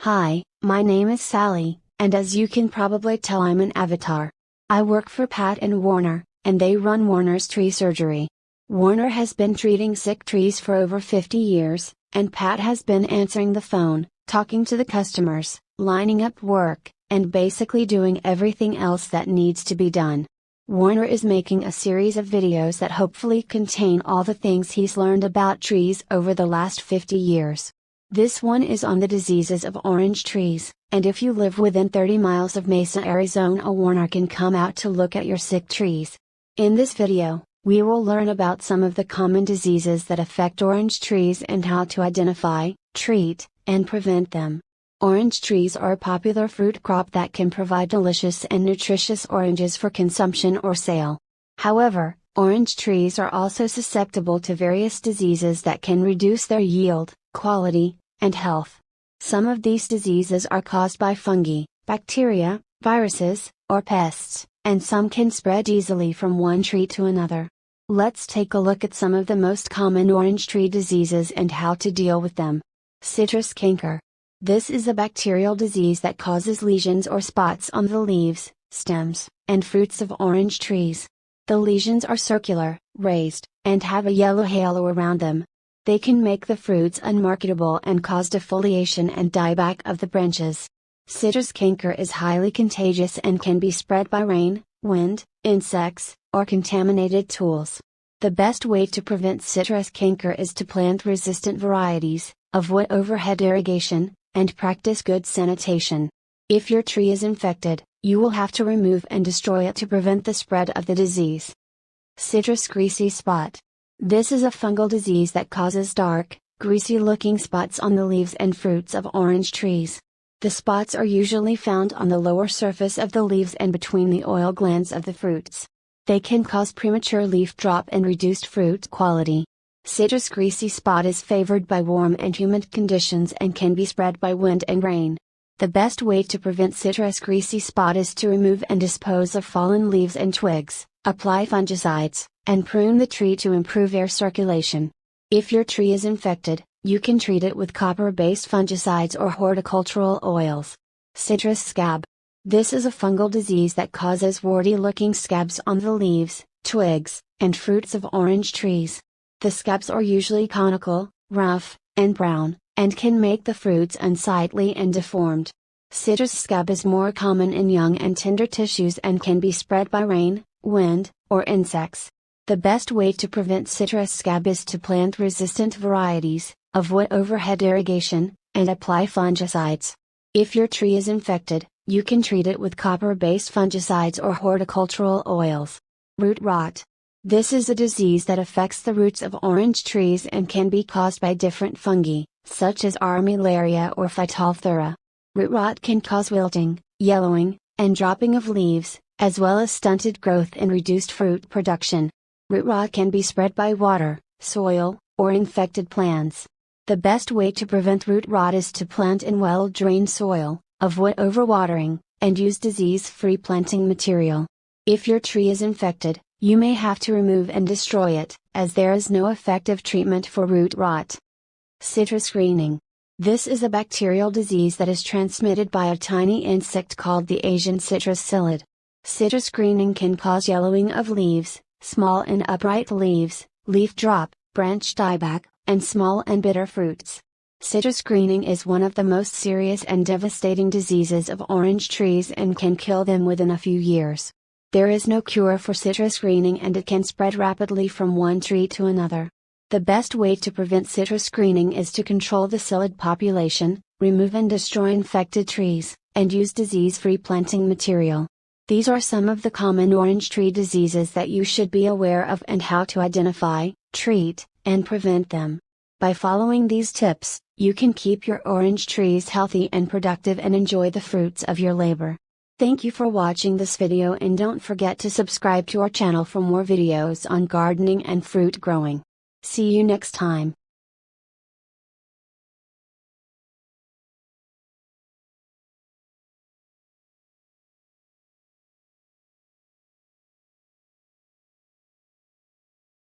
Hi, my name is Sally, and as you can probably tell, I'm an avatar. I work for Pat and Warner, and they run Warner's Tree Surgery. Warner has been treating sick trees for over 50 years, and Pat has been answering the phone, talking to the customers, lining up work, and basically doing everything else that needs to be done. Warner is making a series of videos that hopefully contain all the things he's learned about trees over the last 50 years. This one is on the diseases of orange trees, and if you live within 30 miles of Mesa, Arizona, Warner can come out to look at your sick trees. In this video, we will learn about some of the common diseases that affect orange trees and how to identify, treat, and prevent them. Orange trees are a popular fruit crop that can provide delicious and nutritious oranges for consumption or sale. However, orange trees are also susceptible to various diseases that can reduce their yield, quality, and health. Some of these diseases are caused by fungi, bacteria, viruses, or pests, and some can spread easily from one tree to another. Let's take a look at some of the most common orange tree diseases and how to deal with them. Citrus canker. This is a bacterial disease that causes lesions or spots on the leaves, stems, and fruits of orange trees. The lesions are circular, raised, and have a yellow halo around them. They can make the fruits unmarketable and cause defoliation and dieback of the branches. Citrus canker is highly contagious and can be spread by rain, wind, insects, or contaminated tools. The best way to prevent citrus canker is to plant resistant varieties, avoid overhead irrigation, and practice good sanitation. If your tree is infected, you will have to remove and destroy it to prevent the spread of the disease. Citrus greasy spot. This is a fungal disease that causes dark, greasy-looking spots on the leaves and fruits of orange trees. The spots are usually found on the lower surface of the leaves and between the oil glands of the fruits. They can cause premature leaf drop and reduced fruit quality. Citrus greasy spot is favored by warm and humid conditions and can be spread by wind and rain. The best way to prevent citrus greasy spot is to remove and dispose of fallen leaves and twigs, apply fungicides, and prune the tree to improve air circulation. If your tree is infected, you can treat it with copper-based fungicides or horticultural oils. Citrus scab. This is a fungal disease that causes warty-looking scabs on the leaves, twigs, and fruits of orange trees. The scabs are usually conical, rough, and brown, and can make the fruits unsightly and deformed. Citrus scab is more common in young and tender tissues and can be spread by rain, wind, or insects. The best way to prevent citrus scab is to plant resistant varieties, avoid overhead irrigation, and apply fungicides. If your tree is infected, you can treat it with copper-based fungicides or horticultural oils. Root rot. This is a disease that affects the roots of orange trees and can be caused by different fungi, such as Armillaria or Phytophthora. Root rot can cause wilting, yellowing, and dropping of leaves, as well as stunted growth and reduced fruit production. Root rot can be spread by water, soil, or infected plants. The best way to prevent root rot is to plant in well-drained soil, avoid overwatering, and use disease-free planting material. If your tree is infected, you may have to remove and destroy it, as there is no effective treatment for root rot. Citrus greening. This is a bacterial disease that is transmitted by a tiny insect called the Asian citrus psyllid. Citrus greening can cause yellowing of leaves, small and upright leaves, leaf drop, branch dieback, and small and bitter fruits. Citrus greening is one of the most serious and devastating diseases of orange trees and can kill them within a few years. There is no cure for citrus greening and it can spread rapidly from one tree to another. The best way to prevent citrus greening is to control the psyllid population, remove and destroy infected trees, and use disease-free planting material. These are some of the common orange tree diseases that you should be aware of and how to identify, treat, and prevent them. By following these tips, you can keep your orange trees healthy and productive and enjoy the fruits of your labor. Thank you for watching this video and don't forget to subscribe to our channel for more videos on gardening and fruit growing. See you next time.